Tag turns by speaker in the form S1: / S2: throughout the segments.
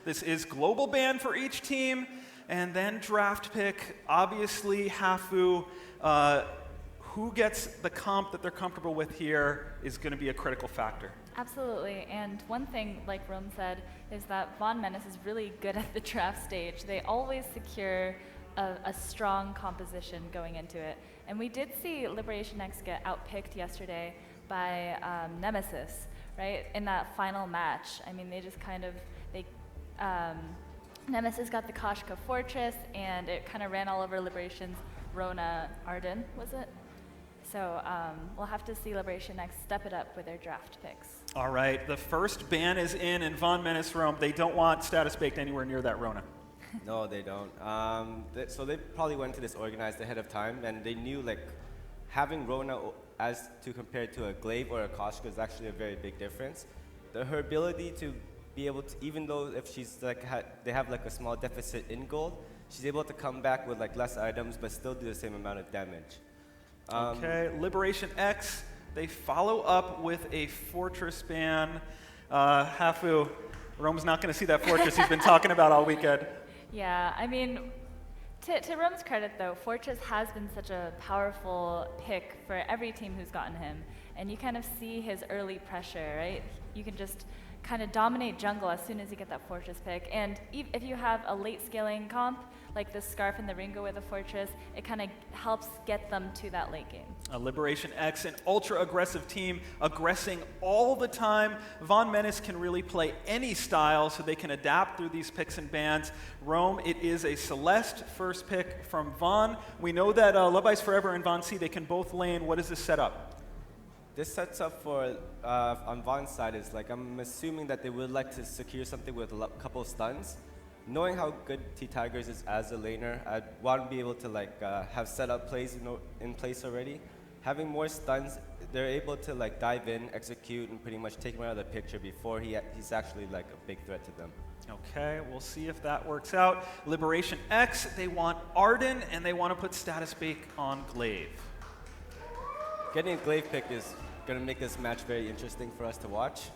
S1: This is global ban for each team, and then draft pick. Obviously, Hafu, who gets the comp that they're comfortable with here is going to be a critical factor.
S2: Absolutely, and one thing, like Rome said, is that Menace is really good at the draft stage. They always secure a strong composition going into it. And we did see Liberation X get outpicked yesterday by Nemesis, right, in that final match. I mean, they just kind of, Nemesis got the Koshka Fortress, and it kind of ran all over Liberation's Rona Arden, was it? So we'll have to see Liberation X step it up with their draft picks.
S1: All right, the first ban is in Menace Rome. They don't want status baked anywhere near that Rona.
S3: No, they don't. So they probably went to this organized ahead of time, and they knew like having Rona as to compare to a Glaive or a Koshka is actually a very big difference. Her ability to be able to, even though if she's like they have like a small deficit in gold, she's able to come back with like less items but still do the same amount of damage.
S1: Okay, Liberation X, they follow up with a fortress ban. Hafu, Rome's not going to see that fortress he's been talking about all weekend.
S2: Yeah, I mean, to Rome's credit though, Fortress has been such a powerful pick for every team who's gotten him. And you kind of see his early pressure, right? You can just kind of dominate jungle as soon as you get that Fortress pick. And if you have a late scaling comp, like the Scarf and the Ringo with a Fortress, it kind of helps get them to that late game.
S1: Liberation X, an ultra-aggressive team, aggressing all the time. Menace can really play any style, so they can adapt through these picks and bans. Rome, it is a Celeste first pick from Von. We know that Love Ice Forever and Von C, they can both lane. What does this set up?
S3: This sets up for, on Von's side, is like I'm assuming that they would like to secure something with a couple stuns. Knowing how good T-Tigers is as a laner, I'd want to be able to like have setup plays in place already. Having more stuns, they're able to like dive in, execute, and pretty much take him out of the picture before he's actually like a big threat to them.
S1: Okay, we'll see if that works out. Liberation X, they want Arden, and they want to put status bake on Glaive.
S3: Getting a Glaive pick is going to make this match very interesting for us to watch.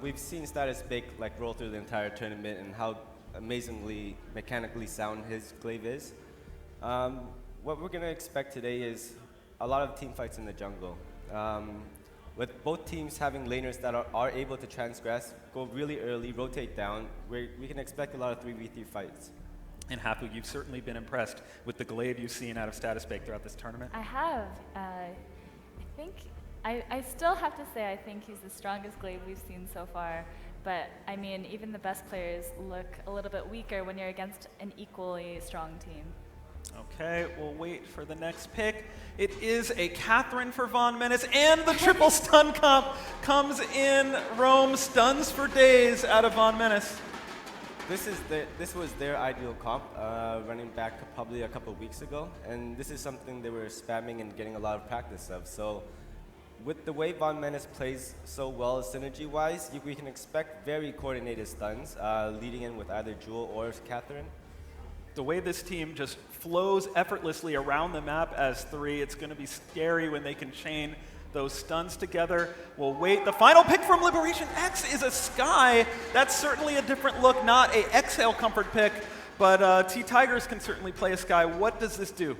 S3: We've seen status bake like roll through the entire tournament and how amazingly mechanically sound his Glaive is. What we're going to expect today is a lot of team fights in the jungle. With both teams having laners that are able to transgress, go really early, rotate down, we can expect a lot of 3v3 fights.
S1: And Hafu, you've certainly been impressed with the Glaive you've seen out of status bake throughout this tournament.
S2: I have. I still have to say I think he's the strongest Glaive we've seen so far. But, I mean, even the best players look a little bit weaker when you're against an equally strong team.
S1: Okay, we'll wait for the next pick. It is a Catherine for Menace, and the triple stun comp comes in. Rome stuns for days out of Menace.
S3: This was their ideal comp, running back probably a couple of weeks ago, and this is something they were spamming and getting a lot of practice of. So, with the way Menace plays so well synergy-wise, we can expect very coordinated stuns, leading in with either Jewel or Catherine.
S1: The way this team just flows effortlessly around the map as three, it's going to be scary when they can chain those stuns together. We'll wait. The final pick from Liberation X is a Sky. That's certainly a different look, not a Exhale comfort pick, but T-Tigers can certainly play a Sky. What does this do?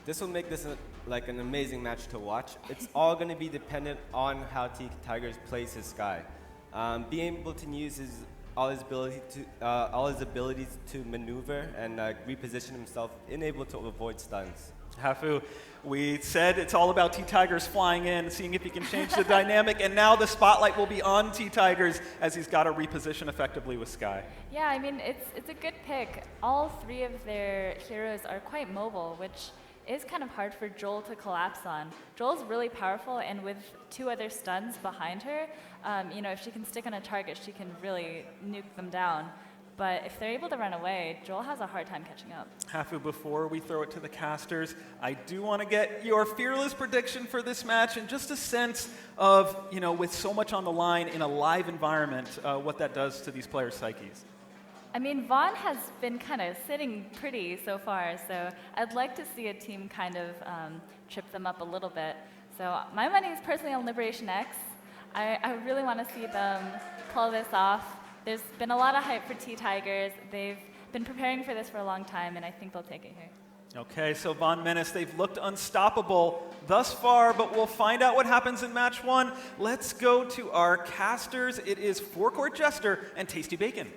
S3: This will make this like an amazing match to watch. It's all going to be dependent on how T-Tigers plays his Sky. Being able to use all his abilities to maneuver and reposition himself, able to avoid stuns.
S1: Hafu, we said it's all about T-Tigers flying in, seeing if he can change the dynamic, and now the spotlight will be on T-Tigers as he's got to reposition effectively with Sky.
S2: Yeah, I mean, it's a good pick. All three of their heroes are quite mobile, which is kind of hard for Joel to collapse on. Joel's really powerful, and with two other stuns behind her, if she can stick on a target, she can really nuke them down. But if they're able to run away, Joel has a hard time catching up.
S1: Hafu, before we throw it to the casters, I do want to get your fearless prediction for this match and just a sense of, with so much on the line in a live environment, what that does to these players' psyches.
S2: I mean, Von has been kind of sitting pretty so far, so I'd like to see a team kind of trip them up a little bit. So my money is personally on Liberation X. I really want to see them pull this off. there's been a lot of hype for T-Tigers. They've been preparing for this for a long time, and I think they'll take it here.
S1: Okay, so Von Menace, they've looked unstoppable thus far, but we'll find out what happens in match 1. Let's go to our casters. It is Forecourt Jester and Tasty Bacon.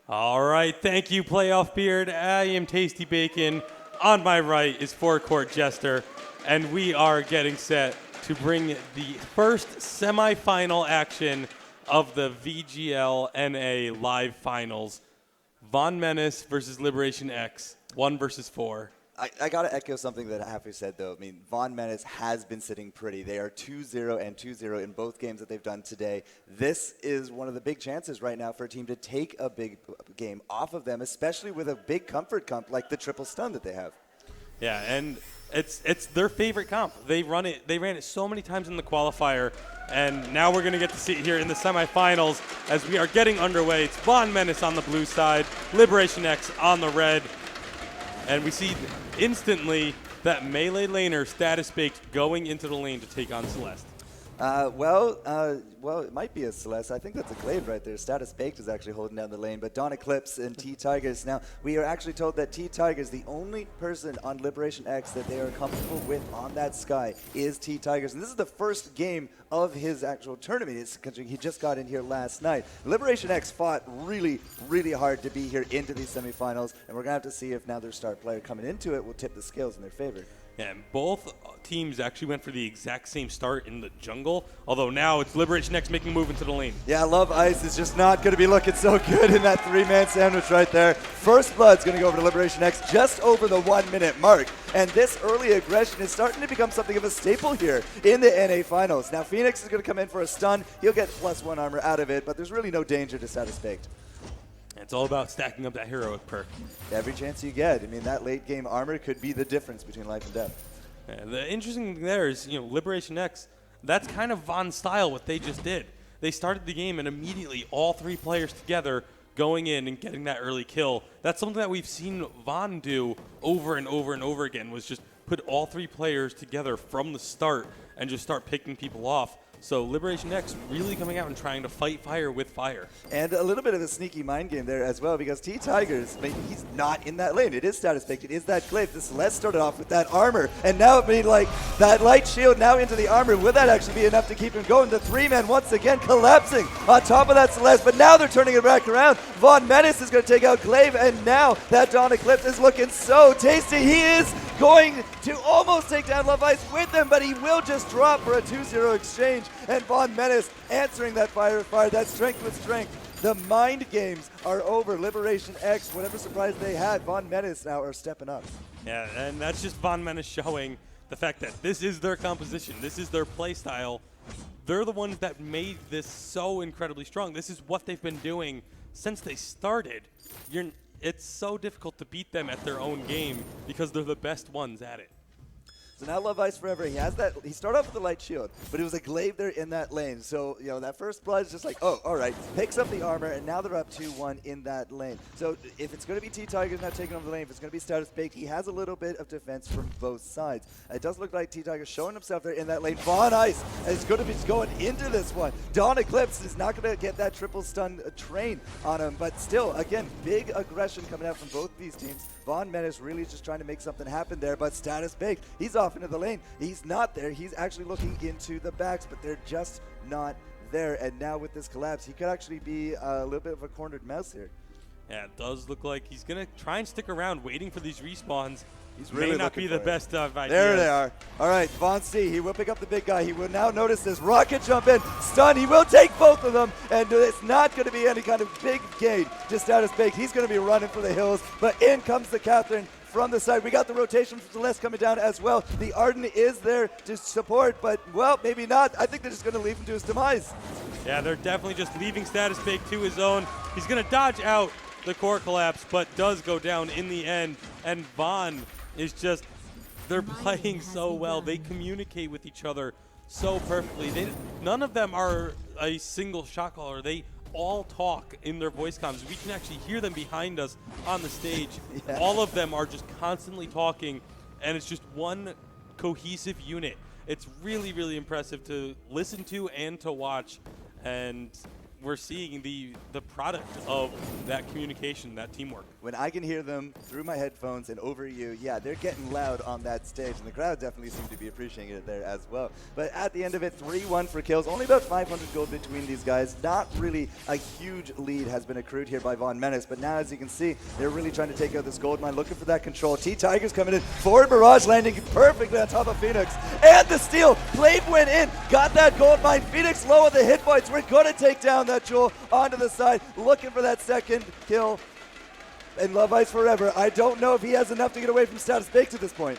S4: All right, thank you, Playoff Beard. I am Tasty Bacon. On my right is Forecourt Jester, and we are getting set to bring the first semifinal action of the VGL NA Live Finals. Von Menace versus Liberation X, 1 versus 4.
S5: I got to echo something that Happy said, though. I mean, Von Menace has been sitting pretty. They are 2-0 and 2-0 in both games that they've done today. This is one of the big chances right now for a team to take a big game off of them, especially with a big comfort comp like the triple stun that they have.
S4: Yeah, and it's their favorite comp. They ran it so many times in the qualifier, and now we're going to get to see it here in the semifinals as we are getting underway. It's Von Menace on the blue side, Liberation X on the red. And we see instantly that melee laner, Status Baked, going into the lane to take on Celeste.
S5: Well, it might be a Celeste. I think that's a Glaive right there. Status Baked is actually holding down the lane, but Dawn Eclipse and T-Tigers. Now, we are actually told that T-Tigers, the only person on Liberation X that they are comfortable with on that sky is T-Tigers. And this is the first game of his actual tournament. He just got in here last night. Liberation X fought really, really hard to be here into these semifinals, and we're going to have to see if now their star player coming into it will tip the scales in their favor.
S4: Yeah, and both teams actually went for the exact same start in the jungle, although now it's Liberation X making a move into the lane.
S5: Yeah, Love Ice is just not going to be looking so good in that 3-man sandwich right there. First Blood's going to go over to Liberation X just over the 1-minute mark. And this early aggression is starting to become something of a staple here in the NA Finals. Now, Phoenix is going to come in for a stun. He'll get +1 armor out of it, but there's really no danger to Status Baked.
S4: It's all about stacking up that heroic perk.
S5: Every chance you get. I mean, that late game armor could be the difference between life and death.
S4: Yeah, the interesting thing there is, Liberation X, that's kind of Von's style, what they just did. They started the game and immediately all 3 players together going in and getting that early kill. That's something that we've seen Von do over and over and over again, was just put all 3 players together from the start and just start picking people off. So Liberation X really coming out and trying to fight fire with fire. And
S5: a little bit of a sneaky mind game there as well, because T-Tigers, he's not in that lane. It is Status Baked. It is that Glaive. The Celeste started off with that armor, and now that light shield now into the armor. Will that actually be enough to keep him going? The 3-man once again collapsing on top of that Celeste, but now they're turning it back around. Von Menace is going to take out Glaive, and now that Dawn Eclipse is looking so tasty. He is going to almost take down Love Ice with him, but he will just drop for a 2-0 exchange. And Von Menace answering that fire with fire, that strength with strength. The mind games are over. Liberation X, whatever surprise they had, Von Menace now are stepping up.
S4: Yeah, and that's just Von Menace showing the fact that this is their composition. This is their play style. They're the ones that made this so incredibly strong. This is what they've been doing since they started. It's so difficult to beat them at their own game because they're the best ones at it.
S5: So now Love Ice Forever, he has that, he started off with the light shield, but it was a Glaive there in that lane. So, that first blood is just like, oh, all right, picks up the armor, and now they're up 2-1 in that lane. So if it's going to be T-Tigers not taking over the lane, if it's going to be Status Baked, he has a little bit of defense from both sides. It does look like T-Tigers showing himself there in that lane. Von Ice is going to be going into this one. Dawn Eclipse is not going to get that triple stun train on him, but still, again, big aggression coming out from both these teams. Von Menace really just trying to make something happen there, but Status Baked, he's off into the lane. He's not there. He's actually looking into the backs, but they're just not there. And now with this collapse, he could actually be a little bit of a cornered mouse here.
S4: Yeah, it does look like he's going to try and stick around waiting for these respawns.
S5: He's really
S4: may not be the best of ideas.
S5: There they are. All right, Von C, he will pick up the big guy. He will now notice this rocket jump in. Stun, he will take both of them, and it's not going to be any kind of big gain to Status Baked. He's going to be running for the hills, but in comes the Catherine from the side. We got the rotation from Celeste coming down as well. The Arden is there to support, but, well, maybe not. I think they're just going to leave him to his demise.
S4: Yeah, they're definitely just leaving Status Baked to his own. He's going to dodge out the core collapse, but does go down in the end, and Von is just, they're playing so well. They communicate with each other so perfectly. None of them are a single shot caller. They all talk in their voice comms. We can actually hear them behind us on the stage. Yeah. All of them are just constantly talking, and it's just one cohesive unit. It's really, really impressive to listen to and to watch. And we're seeing the product of that communication, that teamwork.
S5: When I can hear them through my headphones and over you, yeah, they're getting loud on that stage, and the crowd definitely seems to be appreciating it there as well. But at the end of it, 3-1 for kills. Only about 500 gold between these guys. Not really a huge lead has been accrued here by Von Menace, but now, as you can see, they're really trying to take out this gold mine, looking for that control. T-Tigers coming in, forward barrage landing perfectly on top of Phoenix, and the steal. Glaive went in, got that gold mine. Phoenix low on the hit points. We're going to take down that Jewel onto the side, looking for that second kill. And Love Ice Forever, I don't know if he has enough to get away from Status Baked at this point.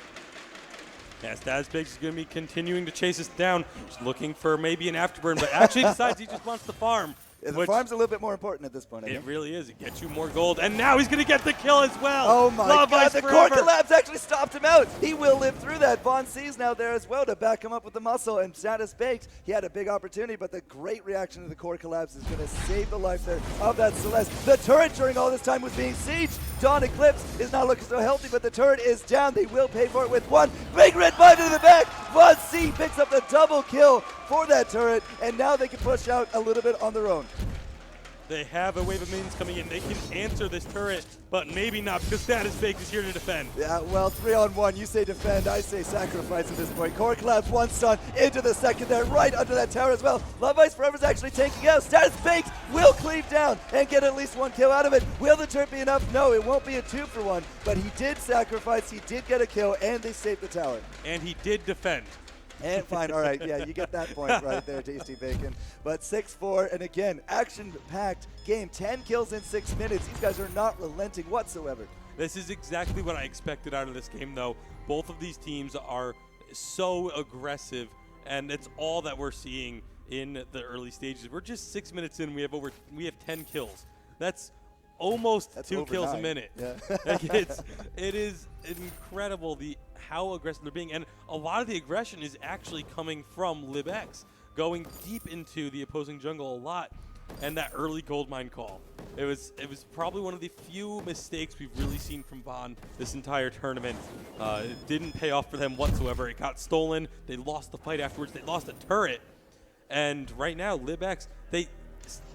S4: Yeah, Status Baked is going to be continuing to chase us down, just looking for maybe an afterburn, but actually decides he just wants to farm.
S5: Yeah, the farm's a little bit more important at this point, I
S4: It
S5: think.
S4: really is. It gets you more gold, and now he's going to get the kill as well.
S5: Oh my
S4: Love
S5: god,
S4: Ice
S5: the
S4: Forever.
S5: core collapse actually stopped him out. He will live through that. Von C's now there as well to back him up with the muscle, and Status Baked, he had a big opportunity, but the great reaction to the core collapse is going to save the life there of that Celeste. The turret during all this time was being sieged. Dawn Eclipse is not looking so healthy, but the turret is down. They will pay for it with one big red button to the back. Von C picks up the double kill for that turret, and now they can push out a little bit on their own.
S4: They have a wave of minions coming in. They can answer this turret, but maybe not because Status Baked is here to defend.
S5: Yeah, well, 3-on-1. You say defend, I say sacrifice at this point. Core collapse, one stun into the second there, right under that tower as well. Love Ice Forever's actually taking out. Status Baked will cleave down and get at least one kill out of it. Will the turret be enough? No, it won't be a 2-for-1, but he did sacrifice, he did get a kill, and they saved the tower.
S4: And he did defend.
S5: And fine, all right, yeah, you get that point right there, Tasty Bacon. But 6-4, and again, action-packed game. 10 kills in 6 minutes. These guys are not relenting whatsoever.
S4: This is exactly what I expected out of this game, though. Both of these teams are so aggressive, and it's all that we're seeing in the early stages. We're just 6 minutes in. We have 10 kills. That's almost
S5: That's
S4: 2
S5: over
S4: kills
S5: 9.
S4: a minute.
S5: Yeah.
S4: Like it is incredible how aggressive they're being, and a lot of the aggression is actually coming from LibX, going deep into the opposing jungle a lot, and that early gold mine call. It was probably one of the few mistakes we've really seen from Von this entire tournament. It didn't pay off for them whatsoever. It got stolen. They lost the fight afterwards. They lost a turret, and right now LibX,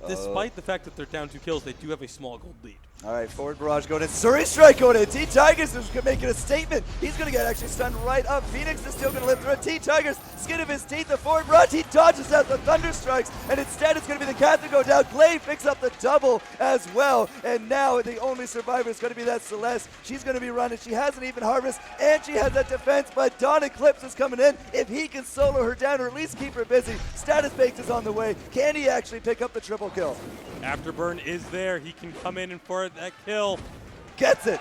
S4: despite the fact that they're down 2 kills, they do have a small gold lead.
S5: All right, forward barrage going in. Surrey strike going in. T-Tigers is making a statement. He's going to get actually stunned right up. Phoenix is still going to live through it. T-Tigers, skin of his teeth, the forward barrage. He dodges out the thunder strikes, and instead it's going to be the cat to go down. Glaive picks up the double as well, and now the only survivor is going to be that Celeste. She's going to be running. She hasn't even harvest, and she has that defense, but Dawn Eclipse is coming in. If he can solo her down or at least keep her busy, Status Baked is on the way. Can he actually pick up the triple kill?
S4: Afterburn is there. He can come in and for that kill.
S5: Gets it.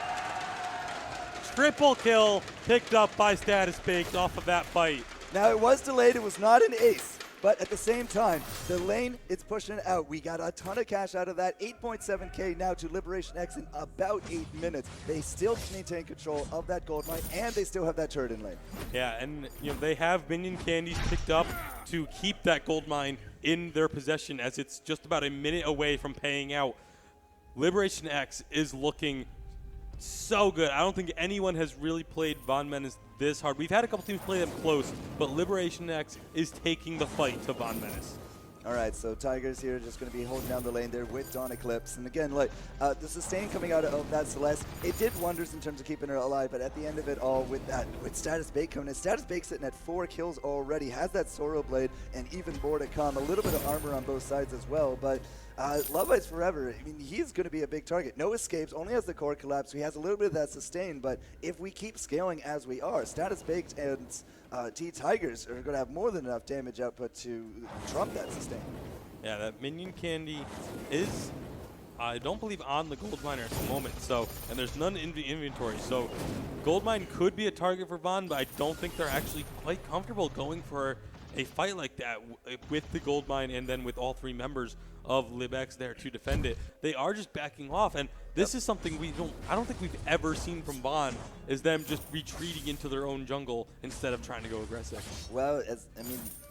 S4: Triple kill picked up by Status Baked off of that fight.
S5: Now, it was delayed. It was not an ace. But at the same time, the lane, it's pushing it out. We got a ton of cash out of that. 8.7K now to Liberation X in about 8 minutes. They still maintain control of that gold mine, and they still have that turret in lane.
S4: Yeah, and they have minion candies picked up to keep that gold mine in their possession, as it's just about a minute away from paying out. Liberation X is looking so good. I don't think anyone has really played Von Menace this hard. We've had a couple teams play them close, but Liberation X is taking the fight to Von Menace.
S5: All right, so Tigers here just going to be holding down the lane there with Dawn Eclipse. And again, like the sustain coming out of that Celeste, it did wonders in terms of keeping her alive. But at the end of it all, with Status Baked coming in, Status Baked sitting at 4 kills already, has that Sorrow Blade and even more to come. A little bit of armor on both sides as well. But Love Ice Forever, I mean, he's going to be a big target. No escapes, only has the core collapse. So he has a little bit of that sustain. But if we keep scaling as we are, Status Baked and T-Tigers are going to have more than enough damage output to trump that sustain.
S4: Yeah, that minion candy is, I don't believe, on the gold miner at the moment. So, and there's none in the inventory. So, gold mine could be a target for Von, but I don't think they're actually quite comfortable going for a fight like that with the gold mine and then with all 3 members of LibX there to defend it. They are just backing off, and This is something I don't think we've ever seen from VONM, is them just retreating into their own jungle instead of trying to go aggressive.
S5: Well,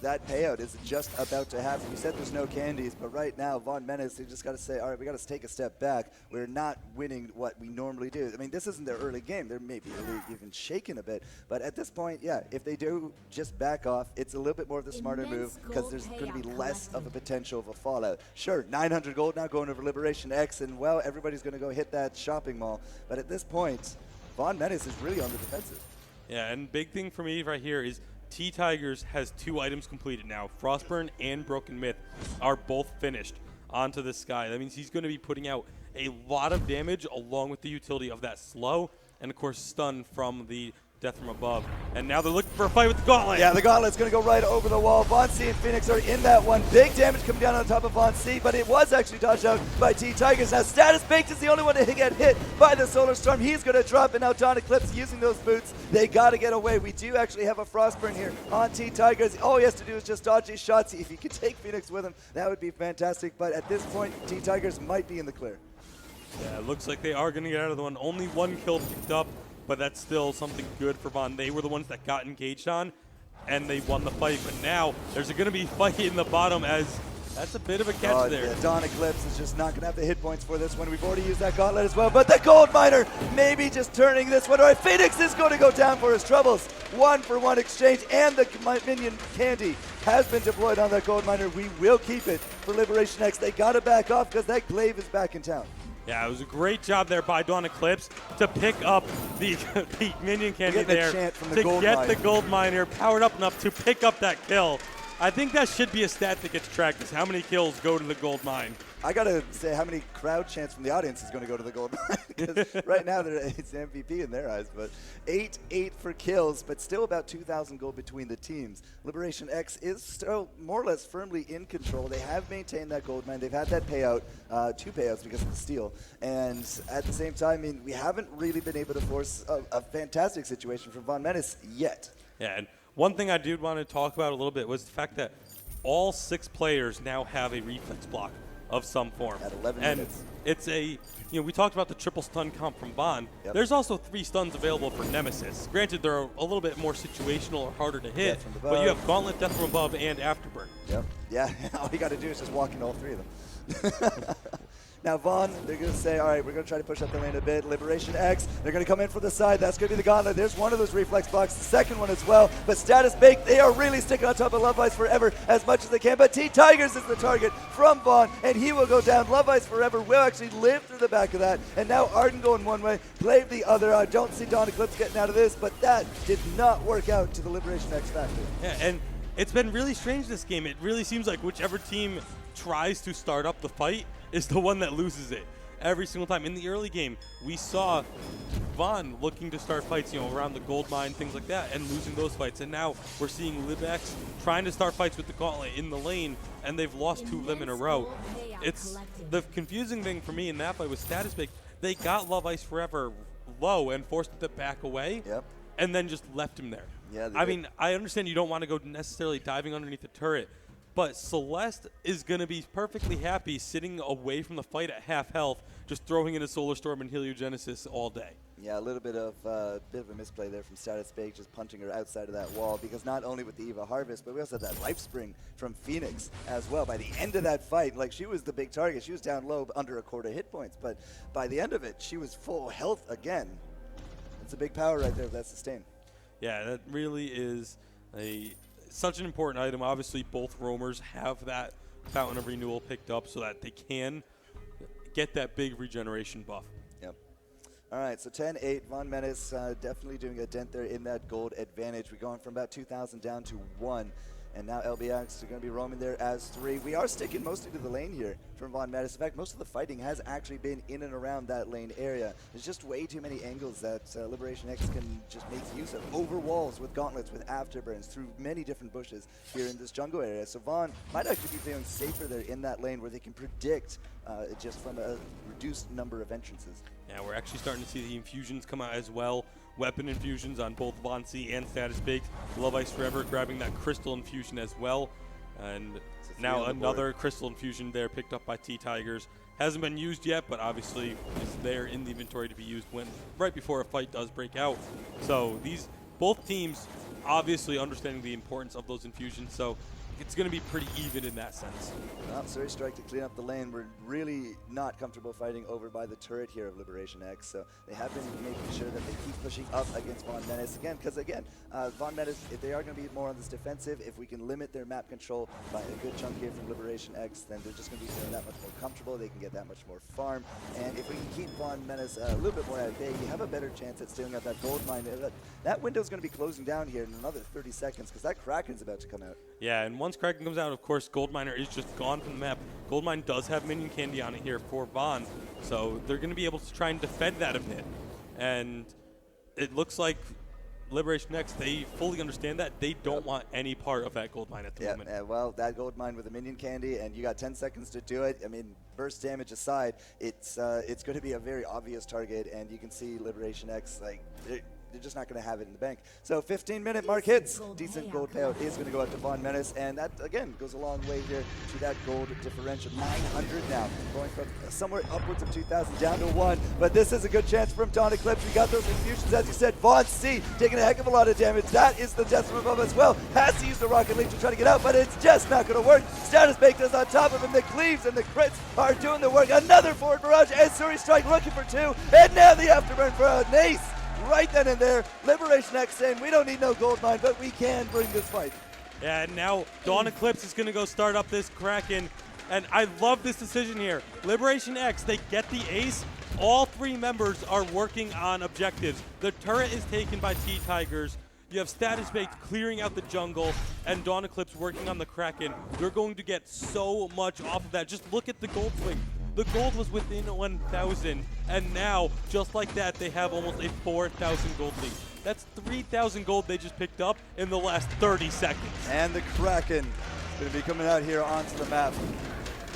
S5: that payout is just about to happen. You said there's no candies, but right now, Menace, they just got to say, all right, we got to take a step back. We're not winning what we normally do. I mean, this isn't their early game. They're maybe even shaken a bit. But at this point, yeah, if they do just back off, it's a little bit more of the smarter move because there's going to be less of a potential of a fallout. Sure, 900 gold now going over Liberation X, and, well, everybody's going to go hit that shopping mall. But at this point, Menace is really on the defensive.
S4: Yeah, and big thing for me right here is T-Tigers has 2 items completed now. Frostburn and Broken Myth are both finished onto this guy. That means he's going to be putting out a lot of damage along with the utility of that slow and, of course, stun from the Death from Above. And now they're looking for a fight with the Gauntlet.
S5: Yeah, the Gauntlet's going to go right over the wall. VONC and Phoenix are in that one. Big damage coming down on top of VONC, but it was actually dodged out by T-Tigers. Now Status Baked is the only one to get hit by the Solar Storm. He's going to drop, and now Dawn Eclipse using those boots. They got to get away. We do actually have a Frostburn here on T-Tigers. All he has to do is just dodge these shots. If he could take Phoenix with him, that would be fantastic. But at this point, T-Tigers might be in the clear.
S4: Yeah, it looks like they are going to get out of the one. Only 1 kill picked up, but that's still something good for VONM. They were the ones that got engaged on, and they won the fight. But now there's going to be fight in the bottom, as that's a bit of a catch there.
S5: Yeah, Dawn Eclipse is just not going to have the hit points for this one. We've already used that Gauntlet as well, but the Gold Miner maybe just turning this one. All right, Phoenix is going to go down for his troubles. 1-for-1 exchange, and the minion candy has been deployed on that Gold Miner. We will keep it for Liberation X. They got to back off because that glaive is back in town.
S4: Yeah, it was a great job there by Dawn Eclipse to pick up the minion candy there, to get the Gold Miner powered up enough to pick up that kill. I think that should be a stat that gets tracked, is how many kills go to the Gold Mine.
S5: I got to say how many crowd chants from the audience is going to go to the Gold Mine, because right now it's MVP in their eyes. But 8 for kills, but still about 2,000 gold between the teams. Liberation X is still more or less firmly in control. They have maintained that Gold Mine. They've had that payout, 2 payouts because of the steal. And at the same time, I mean, we haven't really been able to force a fantastic situation from Menace yet.
S4: Yeah, and one thing I did want to talk about a little bit was the fact that all 6 players now have a reflex block of some form.
S5: At 11
S4: and
S5: minutes.
S4: It's we talked about the triple stun comp from VONM.
S5: Yep.
S4: There's also 3 stuns available for Nemesis. Granted, they're a little bit more situational or harder to hit, but you have Gauntlet, Death from Above, and Afterburn.
S5: Yep. Yeah, all you got to do is just walk into all 3 of them. Now VONM, they're going to say, all right, we're going to try to push up the lane a bit. Liberation X, they're going to come in from the side. That's going to be the Gauntlet. There's one of those reflex blocks, the second one as well. But Status Baked, they are really sticking on top of Love Ice Forever as much as they can. But T-Tigers is the target from VONM, and he will go down. Love Ice Forever will actually live through the back of that. And now Arden going one way, Glaive the other. I don't see Dawn Eclipse getting out of this, but that did not work out to the Liberation X factor.
S4: Yeah, and it's been really strange this game. It really seems like whichever team tries to start up the fight is the one that loses it. Every single time. In the early game, we saw VONM looking to start fights, around the gold mine, things like that, and losing those fights. And now we're seeing Libex trying to start fights with the Gauntlet in the lane, and they've lost 2 of them in a row. It's the confusing thing for me in that fight was Status Baked. They got Love Ice Forever low and forced it to back away, and then just left him there.
S5: Yeah,
S4: I mean, I understand you don't want to go necessarily diving underneath the turret, but Celeste is going to be perfectly happy sitting away from the fight at half health, just throwing in a Solar Storm and Heliogenesis all day.
S5: Yeah, a little bit of a misplay there from Status Baked, just punching her outside of that wall, because not only with the Eva Harvest, but we also had that Life Spring from Phoenix as well. By the end of that fight, like, she was the big target. She was down low, under a quarter hit points, but by the end of it, she was full health again. It's a big power right there if that's sustained.
S4: Yeah, that really is such an important item. Obviously, both roamers have that Fountain of Renewal picked up so that they can get that big regeneration buff.
S5: Yep. All right, so 10-8, Menace definitely doing a dent there in that gold advantage. We're going from about 2,000 down to 1. And now LBX are going to be roaming there as 3. We are sticking mostly to the lane here from Menace. In fact, most of the fighting has actually been in and around that lane area. There's just way too many angles that Liberation X can just make use of. Over walls with gauntlets, with afterburns, through many different bushes here in this jungle area. So VONM might actually be feeling safer there in that lane where they can predict just from a reduced number of entrances.
S4: Yeah, we're actually starting to see the infusions come out as well. Weapon infusions on both VONC and Status Baked. Love Ice Forever grabbing that crystal infusion as well. And now another crystal infusion there picked up by T-Tigers. Hasn't been used yet, but obviously is there in the inventory to be used when right before a fight does break out. So both teams obviously understanding the importance of those infusions, so it's going to be pretty even in that sense.
S5: Well, Surrey Strike to clean up the lane. We're really not comfortable fighting over by the turret here of Liberation X, so they have been making sure that they keep pushing up against Von Menace again, because again, Von Menace, if they are going to be more on this defensive, if we can limit their map control by a good chunk here from Liberation X, then they're just going to be feeling that much more comfortable. They can get that much more farm, and if we can keep Von Menace a little bit more at bay, you have a better chance at stealing out that gold mine. That window's going to be closing down here in another 30 seconds, because that Kraken's about to come out.
S4: Yeah, and once Kraken comes out, of course, Goldminer is just gone from the map. Goldmine does have minion candy on it here for Von, so they're going to be able to try and defend that a bit. And it looks like Liberation X, they fully understand that. They don't want any part of that gold mine at the moment.
S5: Yeah, well, that gold mine with a minion candy, and you got 10 seconds to do it. I mean, burst damage aside, it's going to be a very obvious target, and you can see Liberation X, like, they're just not going to have it in the bank. So 15-minute mark hits. Decent gold payout is going to go out to Von Menace, and that, again, goes a long way here to that gold differential. 900 now, going from somewhere upwards of 2,000 down to 1. But this is a good chance from Dawn Eclipse. We got those infusions, as you said. Von C taking a heck of a lot of damage. That is the Death Above as well. Has to use the Rocket Leap to try to get out, but it's just not going to work. Status Baked is on top of him. The Cleaves and the crits are doing the work. Another forward barrage, and Surrey Strike looking for 2. And now the afterburn for a Nace. Right then and there, Liberation X saying we don't need no gold mine, but we can bring this fight.
S4: Yeah, and now Dawn Eclipse is going to go start up this Kraken, and I love this decision here. Liberation X, they get the ace. All 3 members are working on objectives. The turret is taken by T-Tigers. You have Status Baked clearing out the jungle, and Dawn Eclipse working on the Kraken. They're going to get so much off of that. Just look at the gold swing. The gold was within 1,000, and now, just like that, they have almost a 4,000 gold lead. That's 3,000 gold they just picked up in the last 30 seconds.
S5: And the Kraken is going to be coming out here onto the map.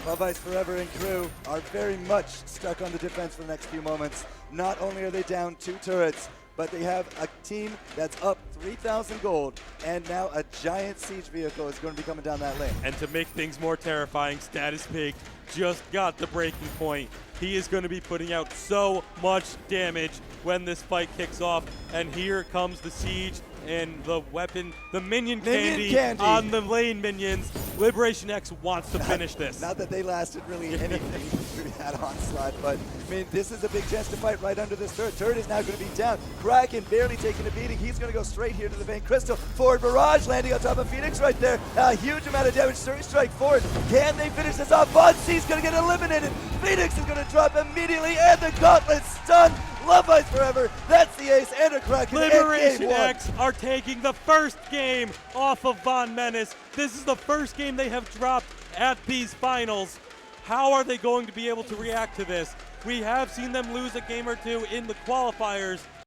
S5: Love Ice Forever and crew are very much stuck on the defense for the next few moments. Not only are they down 2 turrets, but they have a team that's up 3,000 gold, and now a giant siege vehicle is going to be coming down that lane.
S4: And to make things more terrifying, Status Baked just got the breaking point. He is going to be putting out so much damage when this fight kicks off, and here comes the siege and the weapon, the minion candy on the lane minions. Liberation X wants to finish this.
S5: Not that they lasted really anything through that onslaught, but I mean, this is a big chance to fight right under this turret. Turret is now going to be down. Kraken barely taking a beating. He's going to go straight here to the Vein Crystal. Forward barrage landing on top of Phoenix right there. A huge amount of damage. Surrey Strike forward. Can they finish this off? Von C's going to get eliminated. Phoenix is going to drop immediately, and the gauntlet stunned. Love Ice Forever. That's the ace and a Kraken.
S4: Liberation X are taking the first game off of Von Menace. This is the first game they have dropped at these finals. How are they going to be able to react to this? We have seen them lose a game or 2 in the qualifiers,